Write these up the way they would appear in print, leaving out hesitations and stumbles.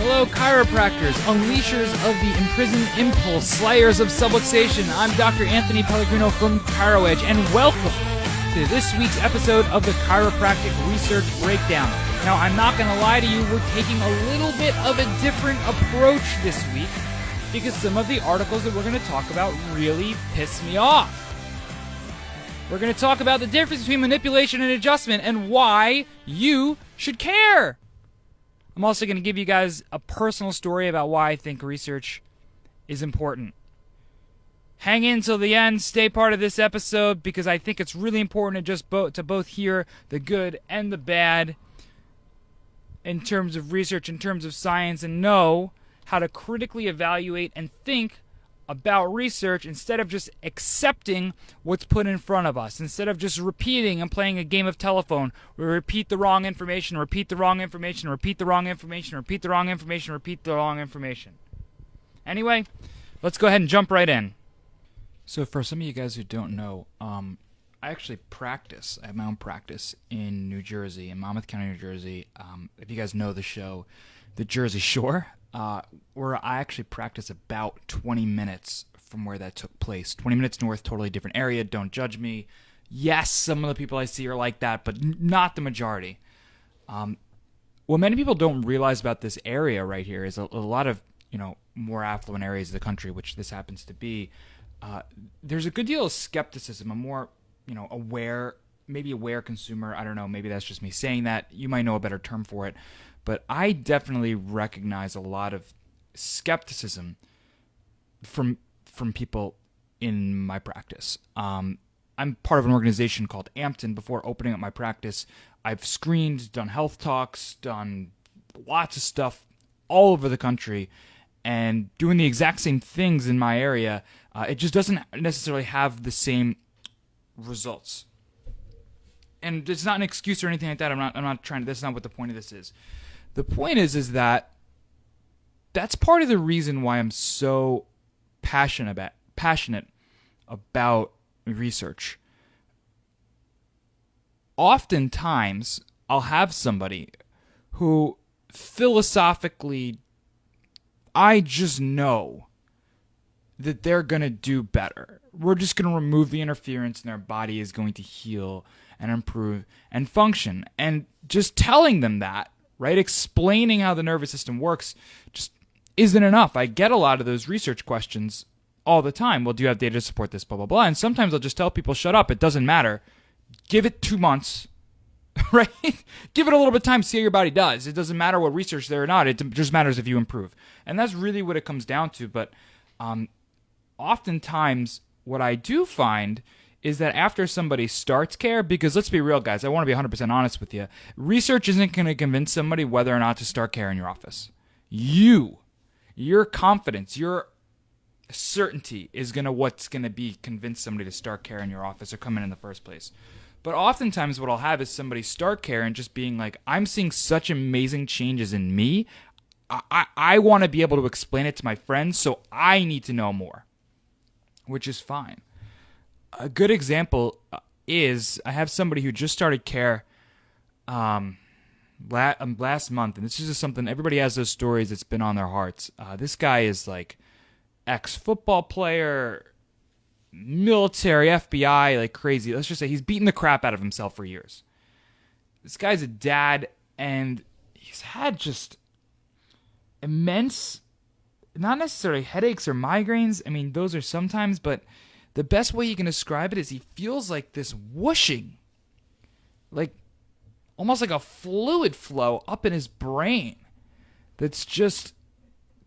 Hello, chiropractors, unleashers of the imprisoned impulse, slayers of subluxation. I'm Dr. Anthony Pellegrino from ChiroEdge, and welcome to this week's episode of the Chiropractic Research Breakdown. Now, I'm not going to lie to you, we're taking a little bit of a different approach this week because some of the articles that we're going to talk about really piss me off. We're going to talk about the difference between manipulation and adjustment and why you should care. I'm also going to give you guys a personal story about why I think research is important. Hang in till the end, stay part of this episode, because I think it's really important to both hear the good and the bad in terms of research, in terms of science, and know how to critically evaluate and think about research instead of just accepting what's put in front of us. Instead of just repeating and playing a game of telephone, we repeat the wrong information, repeat the wrong information, repeat the wrong information, repeat the wrong information, repeat the wrong information. Anyway, let's go ahead and jump right in. So for some of you guys who don't know, I actually practice. I have my own practice in New Jersey, in Monmouth County, New Jersey. If you guys know the show, The Jersey Shore, where I actually practice about 20 minutes from where that took place. 20 minutes north, totally different area. Don't judge me. Yes, some of the people I see are like that, but not the majority. What many people don't realize about this area right here is a lot of, more affluent areas of the country, which this happens to be. There's a good deal of skepticism, a more, aware consumer. I don't know, maybe that's just me saying that. You might know a better term for it. But I definitely recognize a lot of skepticism from people in my practice. I'm part of an organization called Ampton. Before opening up my practice, I've screened, done health talks, done lots of stuff all over the country, and doing the exact same things in my area. It just doesn't necessarily have the same results. And it's not an excuse or anything like that. I'm not trying to. That's not what the point of this is. The point is that that's part of the reason why I'm so passionate about research. Oftentimes, I'll have somebody who philosophically, I just know that they're going to do better. We're just going to remove the interference and their body is going to heal and improve and function. And just telling them that, right, explaining how the nervous system works just isn't enough. I get a lot of those research questions all the time. Well, do you have data to support this, blah, blah, blah. And sometimes I'll just tell people, shut up, it doesn't matter. Give it 2 months, right? Give it a little bit of time, see how your body does. It doesn't matter what research there or not. It just matters if you improve. And that's really what it comes down to. But oftentimes what I do find is that after somebody starts care, because let's be real, guys, I want to be 100% honest with you, research isn't going to convince somebody whether or not to start care in your office. Your confidence, your certainty is what's going to be convince somebody to start care in your office or come in the first place. But oftentimes what I'll have is somebody start care and just being like, I'm seeing such amazing changes in me. I want to be able to explain it to my friends, so I need to know more, which is fine. A good example is I have somebody who just started care last month, and this is just something, everybody has those stories that's been on their hearts. This guy is like ex-football player, military, FBI, like crazy. Let's just say he's beaten the crap out of himself for years. This guy's a dad, and he's had just immense, not necessarily headaches or migraines. I mean, those are sometimes, but the best way you can describe it is he feels like this whooshing, like almost like a fluid flow up in his brain that's just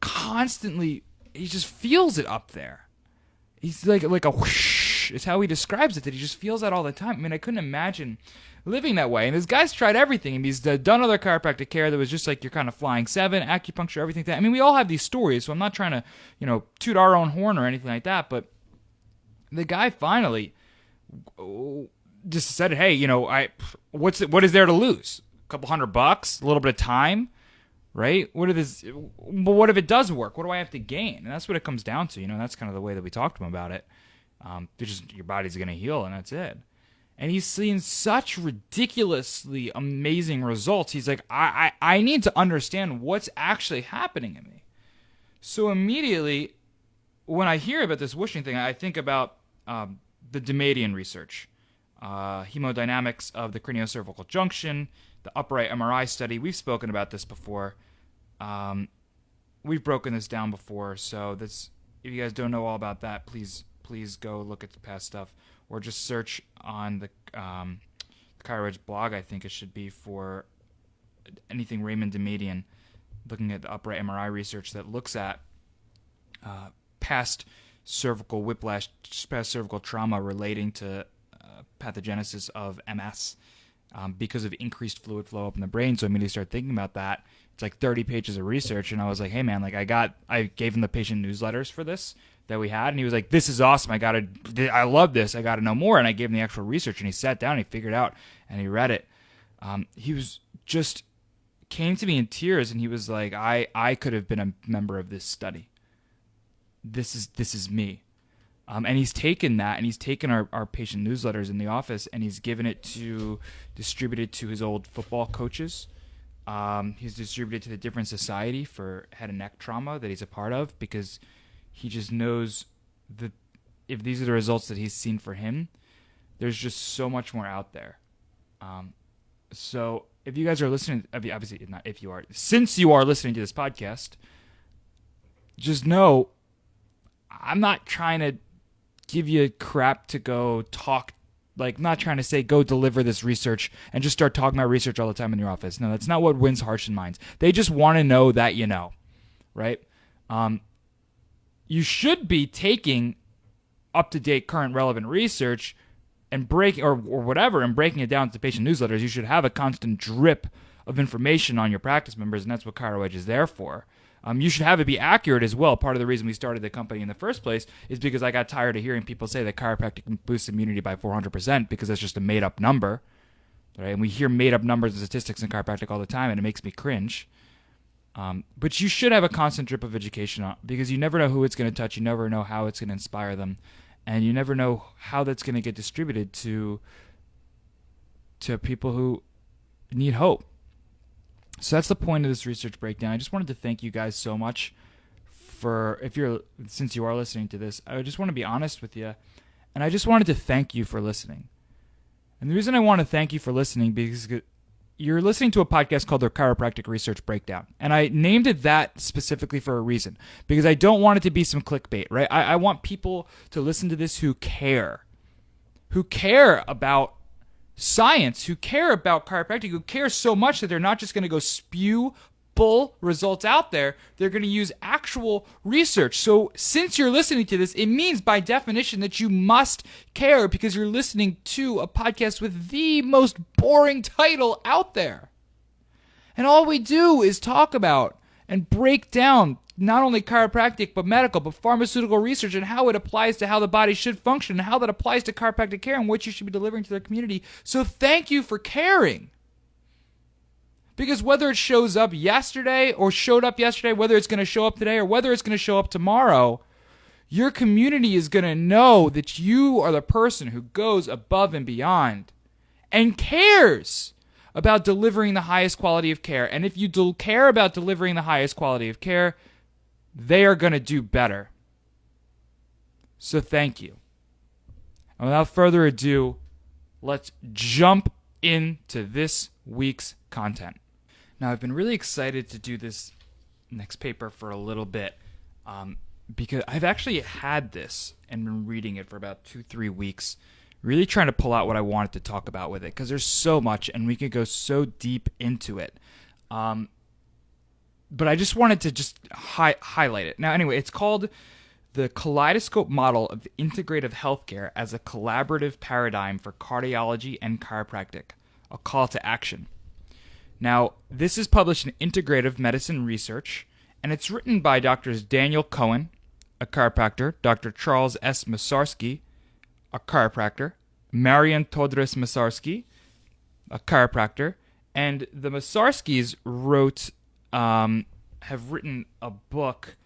constantly, he just feels it up there. He's like a whoosh is how he describes it, that he just feels that all the time. I mean, I couldn't imagine living that way. And this guy's tried everything. And he's done other chiropractic care that was just like your kind of flying seven, acupuncture, everything like that. I mean, we all have these stories, so I'm not trying to, toot our own horn or anything like that, but the guy finally just said, hey, what is there to lose? A couple $100, a little bit of time, right? What if it does work? What do I have to gain? And that's what it comes down to. That's kind of the way that we talked to him about it. Your body's going to heal, and that's it. And he's seen such ridiculously amazing results. He's like, I need to understand what's actually happening in me. So immediately, when I hear about this whooshing thing, I think about the Damadian research, hemodynamics of the craniocervical junction, the upright MRI study. We've spoken about this before. We've broken this down before. So this, if you guys don't know all about that, please go look at the past stuff, or just search on the ChiroEdge blog. I think it should be for anything Raymond Damadian, looking at the upright MRI research that looks at past cervical whiplash, past cervical trauma relating to pathogenesis of MS because of increased fluid flow up in the brain. So I immediately started thinking about that. It's like 30 pages of research, and I was like, hey man, like I gave him the patient newsletters for this that we had, and he was like, this is awesome, I love this, I gotta know more. And I gave him the actual research, and he sat down, and he figured it out, and he read it. He was just came to me in tears, and he was like, I could have been a member of this study. This is me. And he's taken that, and he's taken our patient newsletters in the office, and he's given it to, distributed to his old football coaches. He's distributed to the different society for head and neck trauma that he's a part of, because he just knows that if these are the results that he's seen for him, there's just so much more out there. So if you guys are listening, obviously not if you are, since you are listening to this podcast, just know I'm not trying to give you crap to go talk. Like, I'm not trying to say go deliver this research and just start talking about research all the time in your office. No, that's not what wins hearts and minds. They just want to know that you know, right? You should be taking up-to-date, current, relevant research and breaking or whatever and breaking it down to patient newsletters. You should have a constant drip of information on your practice members, and that's what ChiroEdge is there for. You should have it be accurate as well. Part of the reason we started the company in the first place is because I got tired of hearing people say that chiropractic boosts immunity by 400%, because that's just a made-up number, right? And we hear made-up numbers and statistics in chiropractic all the time, and it makes me cringe. But you should have a constant drip of education on, because you never know who it's going to touch. You never know how it's going to inspire them, and you never know how that's going to get distributed to people who need hope. So that's the point of this research breakdown. I just wanted to thank you guys so much for, since you are listening to this, I just want to be honest with you, and I just wanted to thank you for listening. And the reason I want to thank you for listening, because you're listening to a podcast called the Chiropractic Research Breakdown, and I named it that specifically for a reason, because I don't want it to be some clickbait, right? I want people to listen to this who care about science, who care about chiropractic, who care so much that they're not just going to go spew bull results out there. They're going to use actual research. So since you're listening to this, it means by definition that you must care, because you're listening to a podcast with the most boring title out there. And all we do is talk about and break down not only chiropractic, but medical, but pharmaceutical research, and how it applies to how the body should function, and how that applies to chiropractic care and what you should be delivering to their community. So thank you for caring. Because whether it shows up yesterday or showed up yesterday, whether it's going to show up today or whether it's going to show up tomorrow, your community is going to know that you are the person who goes above and beyond and cares about delivering the highest quality of care. And if you care about delivering the highest quality of care, they are going to do better. So thank you. And without further ado, let's jump into this week's content. Now, I've been really excited to do this next paper for a little bit, because I've actually had this and been reading it for about 2-3 weeks, really trying to pull out what I wanted to talk about with it, because there's so much and we could go so deep into it. But I just wanted to just highlight it. Now, anyway, it's called The Kaleidoscope Model of Integrative Healthcare as a Collaborative Paradigm for Cardiology and Chiropractic, a Call to Action. Now, this is published in Integrative Medicine Research, and it's written by Drs. Daniel Cohen, a chiropractor, Dr. Charles S. Masarsky, a chiropractor, Marian Todres Masarsky, a chiropractor, and the Masarskys have written a book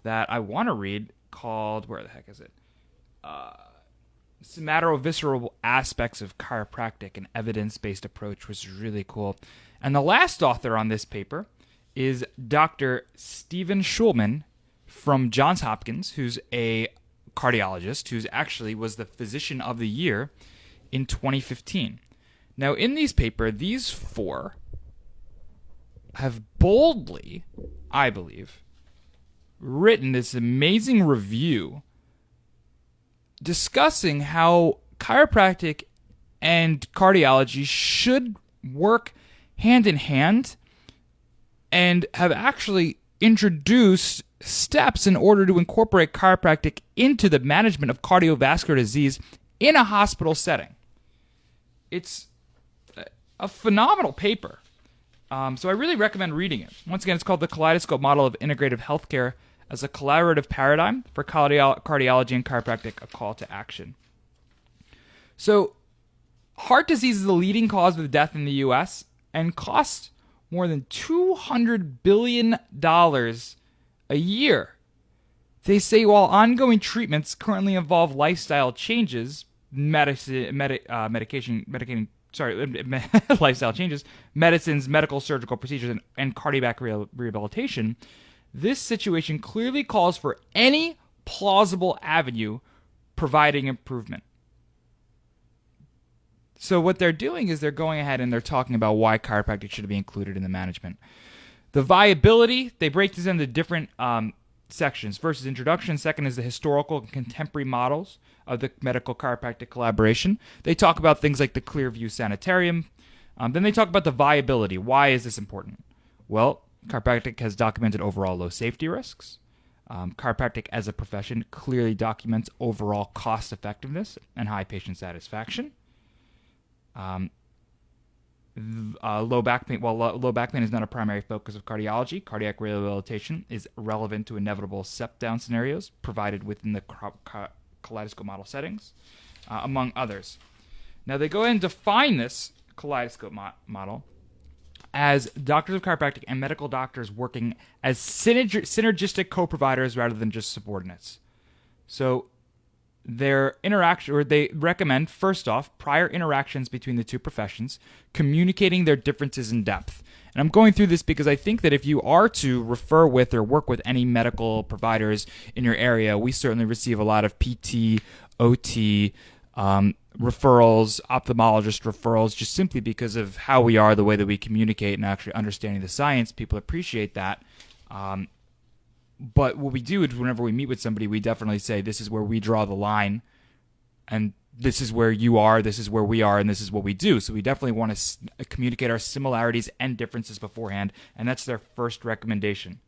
that I want to read called, where the heck is it? somatovisceral aspects of chiropractic and evidence-based approach, which is really cool. And the last author on this paper is Dr. Stephen Schulman from Johns Hopkins, who's a cardiologist, who's actually was the physician of the year in 2015. Now, in these paper, these four have boldly, I believe, written this amazing review discussing how chiropractic and cardiology should work hand in hand, and have actually introduced steps in order to incorporate chiropractic into the management of cardiovascular disease in a hospital setting. It's a phenomenal paper. So I really recommend reading it. Once again, it's called The Kaleidoscope Model of Integrative Healthcare as a Collaborative Paradigm for Cardiology and Chiropractic, a Call to Action. So, heart disease is the leading cause of death in the U.S. and costs more than $200 billion a year. They say while ongoing treatments currently involve lifestyle changes, lifestyle changes, medicines, medical surgical procedures, and cardiac rehabilitation, this situation clearly calls for any plausible avenue providing improvement. So what they're doing is they're going ahead and they're talking about why chiropractic should be included in the management. The viability, they break this into different sections. First is introduction. Second is the historical and contemporary models of the medical chiropractic collaboration. They talk about things like the Clearview Sanitarium. Then they talk about the viability. Why is this important? Well, chiropractic has documented overall low safety risks. Chiropractic as a profession clearly documents overall cost effectiveness and high patient satisfaction. Low back pain. While low back pain is not a primary focus of cardiology, cardiac rehabilitation is relevant to inevitable step-down scenarios provided within the kaleidoscope model settings, among others. Now, they go ahead and define this kaleidoscope model as doctors of chiropractic and medical doctors working as synergistic co-providers rather than just subordinates. So, their interaction, or they recommend, first off, prior interactions between the two professions, communicating their differences in depth. And I'm going through this because I think that if you are to refer with or work with any medical providers in your area, we certainly receive a lot of PT, OT, referrals, ophthalmologist referrals, just simply because of how we are, the way that we communicate, and actually understanding the science. People appreciate that. But what we do is whenever we meet with somebody, we definitely say, this is where we draw the line, and this is where you are, this is where we are, and this is what we do. So we definitely want to communicate our similarities and differences beforehand, and that's their first recommendation.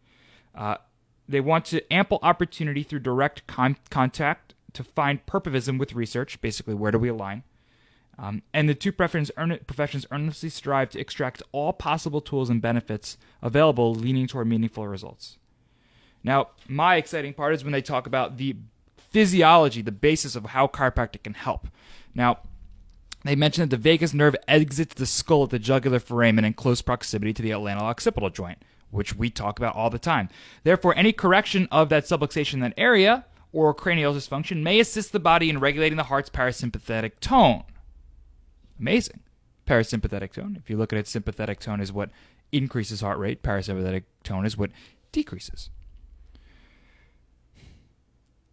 They want to ample opportunity through direct contact to find purposivism with research, basically where do we align. And the two professions earnestly strive to extract all possible tools and benefits available, leaning toward meaningful results. Now, my exciting part is when they talk about the physiology, the basis of how chiropractic can help. Now, they mention that the vagus nerve exits the skull at the jugular foramen in close proximity to the atlanto-occipital joint, which we talk about all the time. Therefore, any correction of that subluxation in that area or cranial dysfunction may assist the body in regulating the heart's parasympathetic tone. Amazing. Parasympathetic tone. If you look at it, sympathetic tone is what increases heart rate. Parasympathetic tone is what decreases.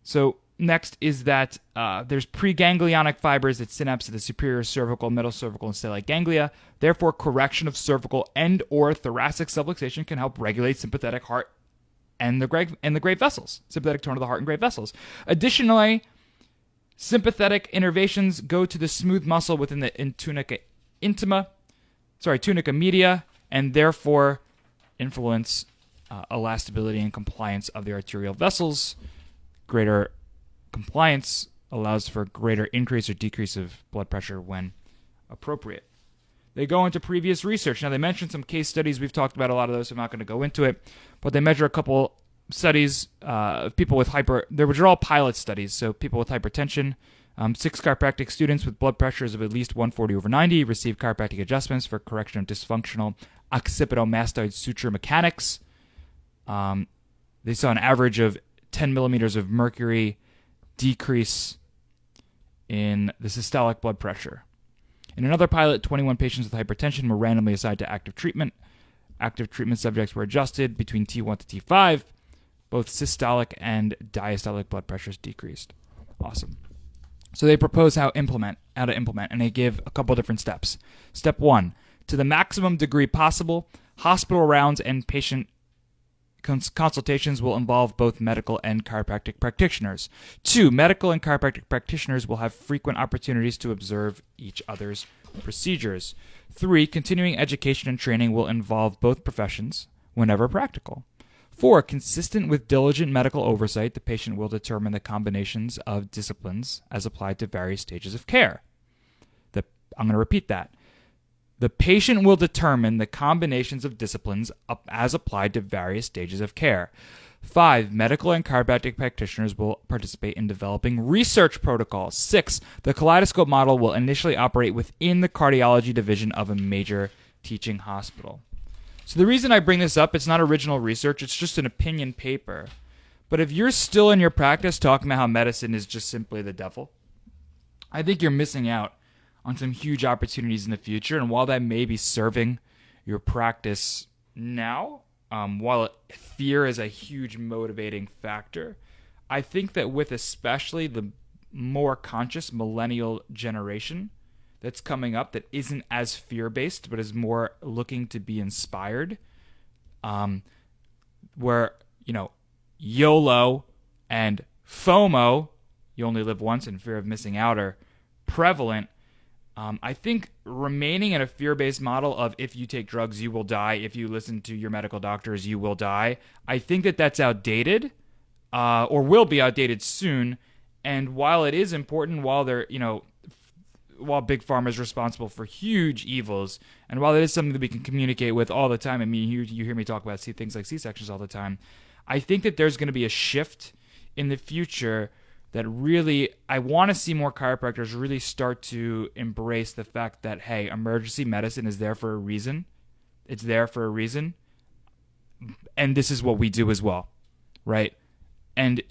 So next is that there's preganglionic fibers that synapse at the superior cervical, middle cervical, and stellate ganglia. Therefore, correction of cervical and or thoracic subluxation can help regulate sympathetic heart and the great vessels, sympathetic tone of the heart and great vessels. Additionally, sympathetic innervations go to the smooth muscle within the tunica media, and therefore influence elastability and compliance of the arterial vessels. Greater compliance allows for greater increase or decrease of blood pressure when appropriate. They go into previous research. Now, they mentioned some case studies. We've talked about a lot of those, so I'm not going to go into it. But they measure a couple studies of people with they were all pilot studies, so people with hypertension. 6 chiropractic students with blood pressures of at least 140/90 received chiropractic adjustments for correction of dysfunctional occipitomastoid suture mechanics. They saw an average of 10 millimeters of mercury decrease in the systolic blood pressure. In another pilot, 21 patients with hypertension were randomly assigned to active treatment. Active treatment subjects were adjusted between T1 to T5. Both systolic and diastolic blood pressures decreased. Awesome. So they propose how to implement, and they give a couple different steps. Step 1, to the maximum degree possible, hospital rounds and patient consultations will involve both medical and chiropractic practitioners. 2, medical and chiropractic practitioners will have frequent opportunities to observe each other's procedures. 3, continuing education and training will involve both professions whenever practical. 4, consistent with diligent medical oversight, the patient will determine the combinations of disciplines as applied to various stages of care. I'm going to repeat that. The patient will determine the combinations of disciplines as applied to various stages of care. 5, medical and chiropractic practitioners will participate in developing research protocols. 6, the kaleidoscope model will initially operate within the cardiology division of a major teaching hospital. So the reason I bring this up, it's not original research, it's just an opinion paper. But if you're still in your practice talking about how medicine is just simply the devil, I think you're missing out on some huge opportunities in the future. And while that may be serving your practice now, while fear is a huge motivating factor, I think that with especially the more conscious millennial generation that's coming up that isn't as fear-based but is more looking to be inspired, where, YOLO and FOMO, you only live once, and fear of missing out are prevalent. I think remaining in a fear-based model of if you take drugs, you will die. If you listen to your medical doctors, you will die. I think that that's outdated, or will be outdated soon. And while it is important, while Big Pharma is responsible for huge evils, and while it is something that we can communicate with all the time, I mean, you hear me talk about things like C-sections all the time, I think that there's going to be a shift in the future that really, I want to see more chiropractors really start to embrace the fact that, hey, emergency medicine is there for a reason. It's there for a reason. And this is what we do as well, right? And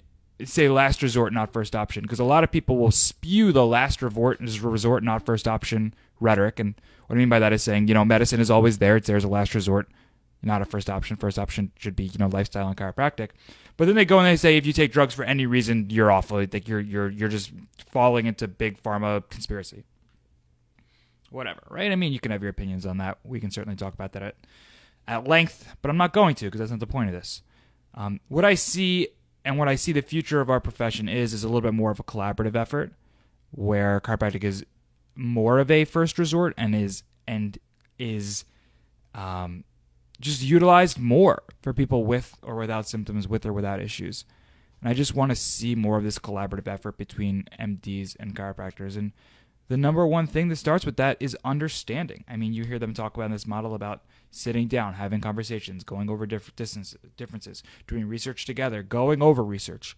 say last resort, not first option, because a lot of people will spew the last resort, not first option rhetoric. And what I mean by that is saying, medicine is always there. It's there as a last resort, not a first option. First option should be, lifestyle and chiropractic. But then they go and they say, if you take drugs for any reason, you're awful. Like you're just falling into Big Pharma conspiracy. Whatever, right? I mean, you can have your opinions on that. We can certainly talk about that at length, but I'm not going to, because that's not the point of this. What I see the future of our profession is a little bit more of a collaborative effort, where chiropractic is more of a first resort and is just utilized more for people with or without symptoms, with or without issues. And I just want to see more of this collaborative effort between MDs and chiropractors. And the number one thing that starts with that is understanding. I mean, you hear them talk about in this model about sitting down, having conversations, going over differences, doing research together, going over research,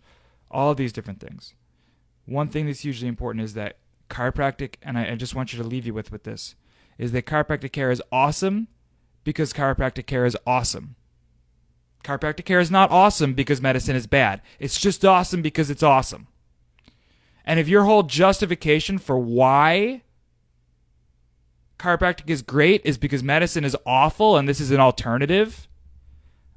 all of these different things. One thing that's hugely important is that chiropractic, and I just want you to leave you with this, is that chiropractic care is awesome because chiropractic care is awesome. Chiropractic care is not awesome because medicine is bad. It's just awesome because it's awesome. And if your whole justification for why chiropractic is great is because medicine is awful and this is an alternative,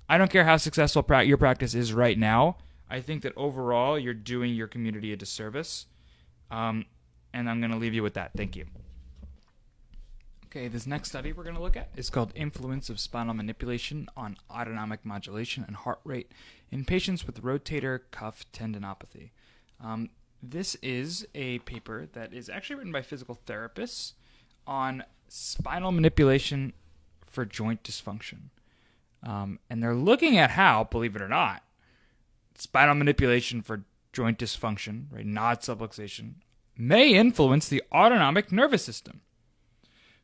I don't care how successful your practice is right now. I think that overall you're doing your community a disservice. And I'm going to leave you with that. Thank you. Okay, this next study we're going to look at is called Influence of Spinal Manipulation on Autonomic Modulation and Heart Rate in Patients with Rotator Cuff Tendinopathy. This is a paper that is actually written by physical therapists on spinal manipulation for joint dysfunction. And they're looking at how, believe it or not, spinal manipulation for joint dysfunction, right, not subluxation, may influence the autonomic nervous system.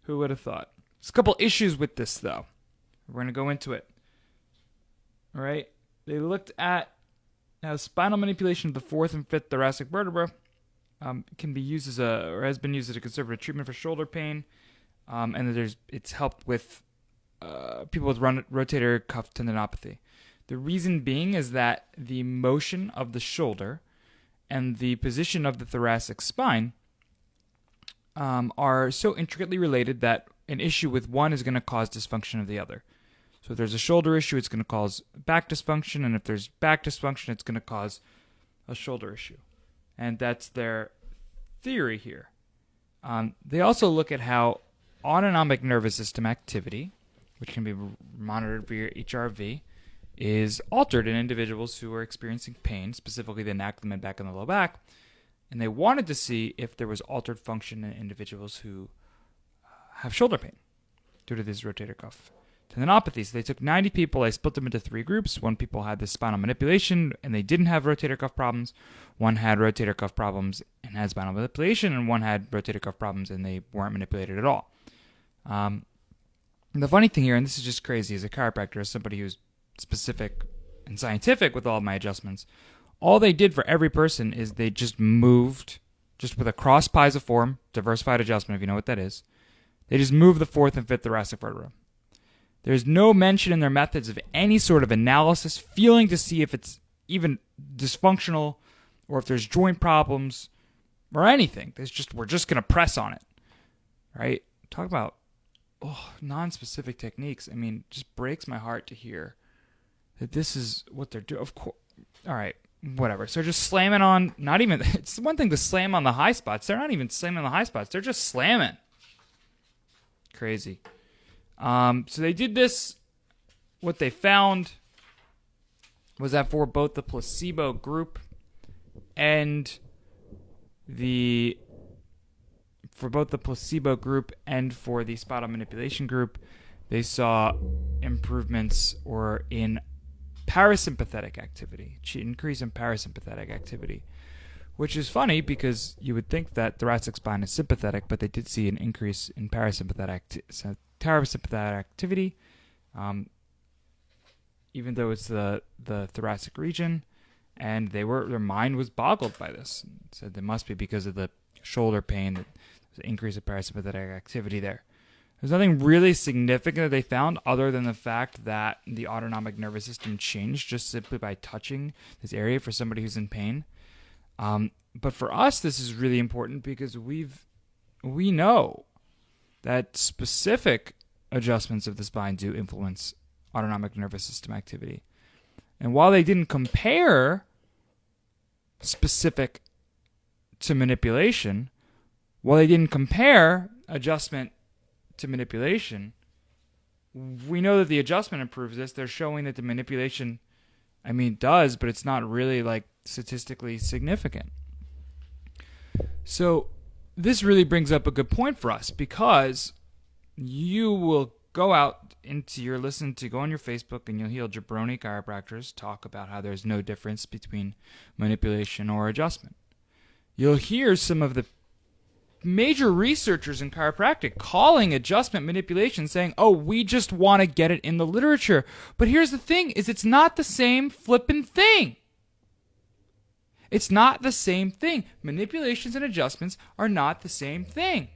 Who would have thought? There's a couple issues with this, though. We're going to go into it. All right. They looked at how spinal manipulation of the fourth and fifth thoracic vertebra can be used or has been used as a conservative treatment for shoulder pain, and it's helped with people with rotator cuff tendinopathy. The reason being is that the motion of the shoulder and the position of the thoracic spine are so intricately related that an issue with one is going to cause dysfunction of the other. So if there's a shoulder issue, it's going to cause back dysfunction, and if there's back dysfunction, it's going to cause a shoulder issue. And that's their theory here. They also look at how autonomic nervous system activity, which can be monitored via HRV, is altered in individuals who are experiencing pain, specifically the neck, the mid back, and the low back. And they wanted to see if there was altered function in individuals who have shoulder pain due to these rotator cuff tendinopathies. They took 90 people, they split them into 3 groups. One people had this spinal manipulation and they didn't have rotator cuff problems. One had rotator cuff problems and had spinal manipulation, and one had rotator cuff problems and they weren't manipulated at all. The funny thing here, and this is just crazy as a chiropractor, as somebody who's specific and scientific with all of my adjustments, all they did for every person is they just moved, just with a cross pisiform, diversified adjustment, if you know what that is, they just moved the 4th and 5th thoracic vertebra. There's no mention in their methods of any sort of analysis, feeling to see if it's even dysfunctional or if there's joint problems or anything. We're just going to press on it, right? Talk about non-specific techniques. I mean, it just breaks my heart to hear that this is what they're doing. Of course, all right, whatever. So just slamming on, not even, it's one thing to slam on the high spots. They're not even slamming on the high spots. They're just slamming. Crazy. So they did this. What they found was that for both the placebo group and for the spinal manipulation group, they saw improvements in parasympathetic activity, increase in parasympathetic activity, which is funny because you would think that thoracic spine is sympathetic, but they did see an increase in parasympathetic activity, even though it's the thoracic region, and their mind was boggled by this. Said it must be because of the shoulder pain that there's an increase of parasympathetic activity there. There's nothing really significant that they found other than the fact that the autonomic nervous system changed just simply by touching this area for somebody who's in pain. But for us, this is really important because we know that specific adjustments of the spine do influence autonomic nervous system activity. And while they didn't compare specific to manipulation, while they didn't compare adjustment to manipulation, we know that the adjustment improves this. They're showing that the manipulation, does, but it's not really statistically significant. So this really brings up a good point for us, because you will go out go on your Facebook and you'll hear jabroni chiropractors talk about how there's no difference between manipulation or adjustment. You'll hear some of the major researchers in chiropractic calling adjustment manipulation, saying, we just want to get it in the literature. But here's the thing, is it's not the same flippin' thing. It's not the same thing. Manipulations and adjustments are not the same thing.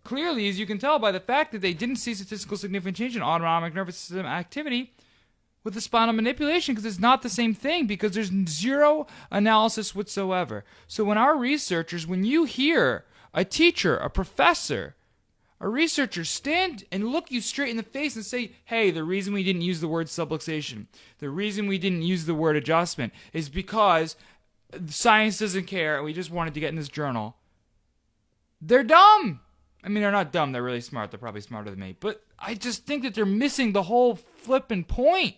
Clearly, as you can tell by the fact that they didn't see statistical significant change in autonomic nervous system activity with the spinal manipulation, because it's not the same thing, because there's zero analysis whatsoever. So when you hear a teacher, a professor, a researcher stand and look you straight in the face and say, hey, the reason we didn't use the word subluxation, the reason we didn't use the word adjustment is because science doesn't care and we just wanted to get in this journal, they're dumb. They're not dumb, they're really smart. They're probably smarter than me. But I just think that they're missing the whole flippin' point.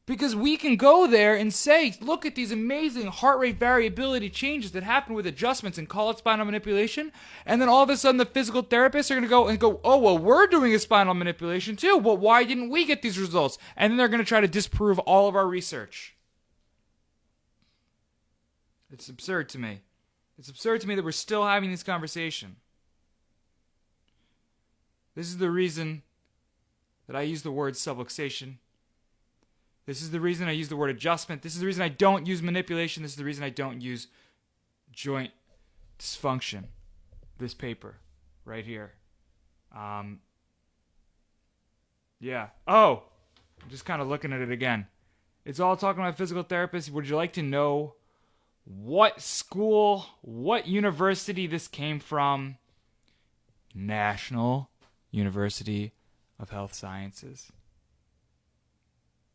Because we can go there and say, look at these amazing heart rate variability changes that happen with adjustments and call it spinal manipulation. And then all of a sudden the physical therapists are going to go, oh, well, we're doing a spinal manipulation too. Well, why didn't we get these results? And then they're going to try to disprove all of our research. It's absurd to me. It's absurd to me that we're still having this conversation. This is the reason that I use the word subluxation. This is the reason I use the word adjustment. This is the reason I don't use manipulation. This is the reason I don't use joint dysfunction. This paper right here. Yeah. Oh, I'm just kind of looking at it again. It's all talking about physical therapists. Would you like to know what school, what university this came from. National University of Health Sciences.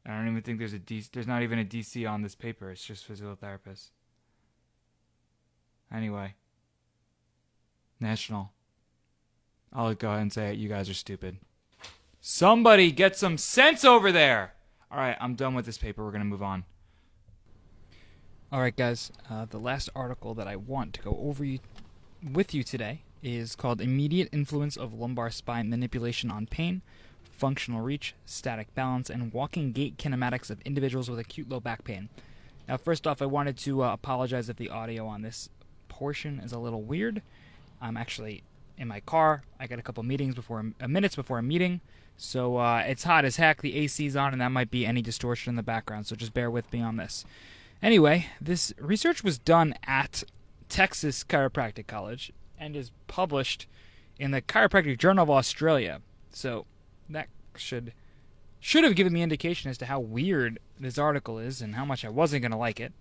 I don't even think there's not even a DC on this paper. It's just physical therapists. Anyway. National. I'll go ahead and say it. You guys are stupid. Somebody get some sense over there! Alright, I'm done with this paper. We're going to move on. Alright, guys. The last article that I want to go over with you today is called Immediate Influence of Lumbar Spine Manipulation on Pain, Functional Reach, Static Balance, and Walking Gait Kinematics of Individuals with Acute Low Back Pain. Now, first off, I wanted to apologize if the audio on this portion is a little weird. I'm actually in my car. I got a couple minutes before a meeting, so it's hot as heck. The AC's on, and that might be any distortion in the background, so just bear with me on this. Anyway, this research was done at Texas Chiropractic College and is published in the Chiropractic Journal of Australia. So that should have given me indication as to how weird this article is and how much I wasn't going to like it,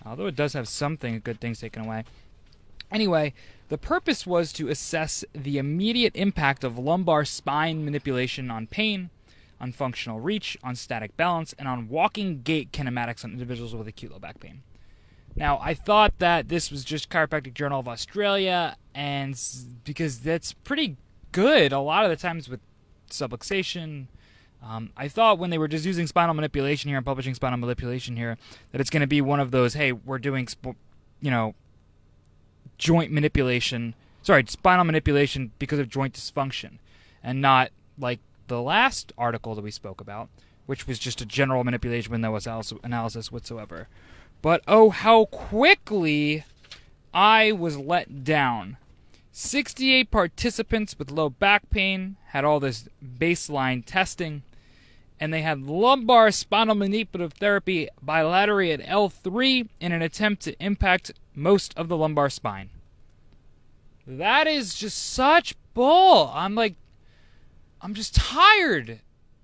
although it does have good things taken away. Anyway, the purpose was to assess the immediate impact of lumbar spine manipulation on pain, on functional reach, on static balance, and on walking gait kinematics on individuals with acute low back pain. Now, I thought that this was just Chiropractic Journal of Australia, and because that's pretty good a lot of the times with subluxation. I thought when they were just using spinal manipulation here and publishing spinal manipulation here that it's going to be one of those, hey, we're doing, joint manipulation, spinal manipulation because of joint dysfunction, and not like the last article that we spoke about, which was just a general manipulation with no analysis whatsoever. But oh, how quickly I was let down. 68 participants with low back pain had all this baseline testing, and they had lumbar spinal manipulative therapy bilaterally at L3 in an attempt to impact most of the lumbar spine. That is just such bull. I'm just tired.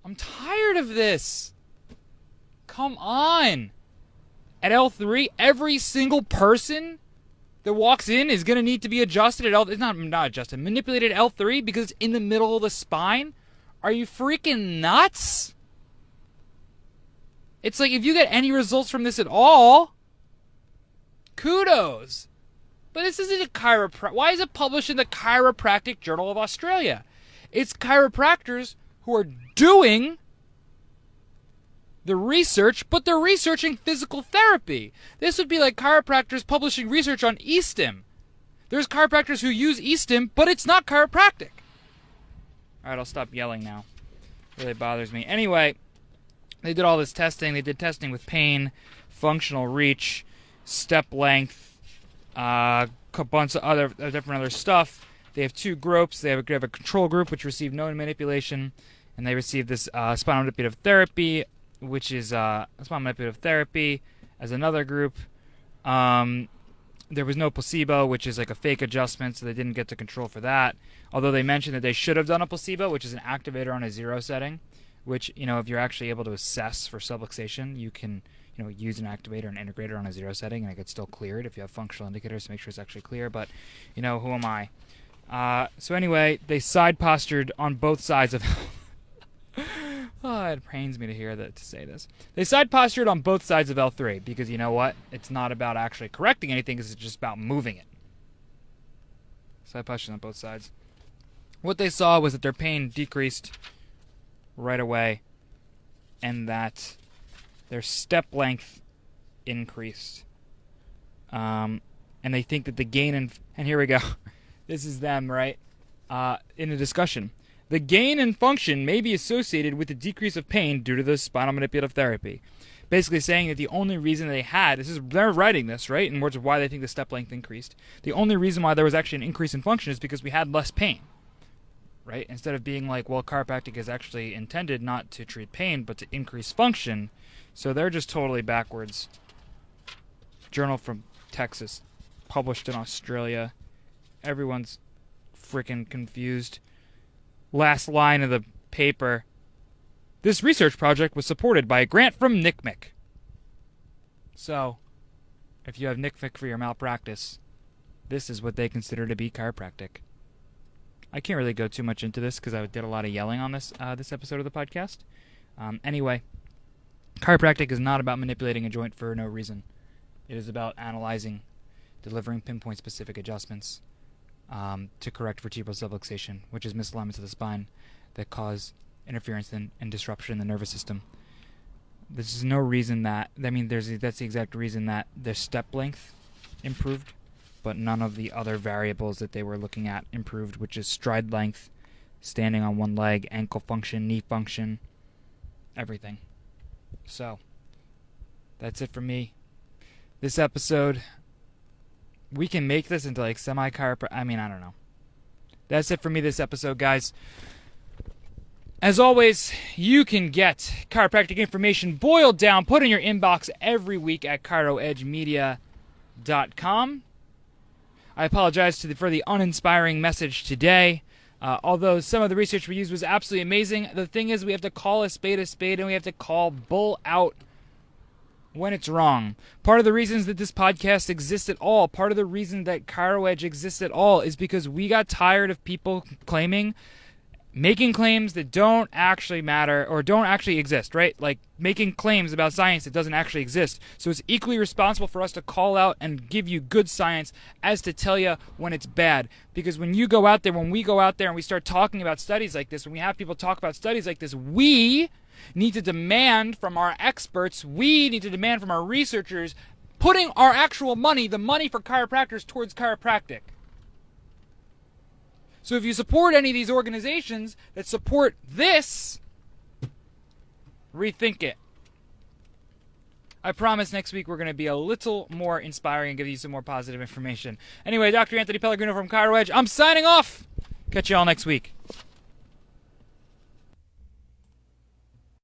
I'm tired of this. Come on. At L3, every single person that walks in is going to need to be adjusted at L3. It's not adjusted, manipulated at L3 because it's in the middle of the spine? Are you freaking nuts? It's like if you get any results from this at all, kudos. But this isn't a chiropractic. Why is it published in the Chiropractic Journal of Australia? It's chiropractors who are doing the research, but they're researching physical therapy. This would be like chiropractors publishing research on e-stim. There's chiropractors who use e-stim, but it's not chiropractic. Alright, I'll stop yelling now. It really bothers me. Anyway, they did all this testing. They did testing with pain, functional reach, step length, a bunch of different other stuff. They have two groups. They have a control group, which received no manipulation, and they received this spinal manipulative therapy, which is spinal manipulative therapy, as another group. There was no placebo, which is like a fake adjustment, so they didn't get to control for that. Although they mentioned that they should have done a placebo, which is an activator on a 0 setting, which, if you're actually able to assess for subluxation, you can, use an activator and integrator on a 0 setting, and it gets still cleared if you have functional indicators to make sure it's actually clear. But, who am I? So anyway, they side postured on both sides of... Oh, it pains me to say this. They side postured on both sides of L3 because you know what? It's not about actually correcting anything, it's just about moving it. Side postured on both sides. What they saw was that their pain decreased right away and that their step length increased. And they think that the gain and here we go. This is them, right? In a discussion. The gain in function may be associated with the decrease of pain due to the spinal manipulative therapy. Basically saying that the only reason they're writing this, right, in words of why they think the step length increased. The only reason why there was actually an increase in function is because we had less pain, right? Instead of being like, well, chiropractic is actually intended not to treat pain, but to increase function. So they're just totally backwards. Journal from Texas, published in Australia. Everyone's freaking confused. Last line of the paper. This research project was supported by a grant from NCMEC. So, if you have nitpick for your malpractice, this is what they consider to be chiropractic. I can't really go too much into this because I did a lot of yelling on this episode of the podcast. Anyway, chiropractic is not about manipulating a joint for no reason. It is about analyzing, delivering pinpoint-specific adjustments to correct vertebral subluxation, which is misalignments of the spine that cause interference and disruption in the nervous system. There's no reason that's the exact reason that their step length improved, but none of the other variables that they were looking at improved, which is stride length, standing on one leg, ankle function, knee function, everything. So, that's it for me. This episode, we can make this into like semi-chiropractic. I don't know. That's it for me this episode, guys. As always, you can get chiropractic information boiled down, put in your inbox every week at ChiroEdgeMedia.com. I apologize for the uninspiring message today. Although some of the research we used was absolutely amazing, the thing is we have to call a spade, and we have to call bull out when it's wrong. Part of the reasons that this podcast exists at all, part of the reason that ChiroEdge exists at all, is because we got tired of people making claims that don't actually matter or don't actually exist, right? Like making claims about science that doesn't actually exist. So it's equally responsible for us to call out and give you good science as to tell you when it's bad. Because when we go out there and we start talking about studies like this, when we have people talk about studies like this, we need to demand from our experts, we need to demand from our researchers, putting our actual money, the money for chiropractors, towards chiropractic. So if you support any of these organizations that support this, rethink it. I promise next week we're going to be a little more inspiring and give you some more positive information. Anyway, Dr. Anthony Pellegrino from ChiroEdge. I'm signing off. Catch you all next week.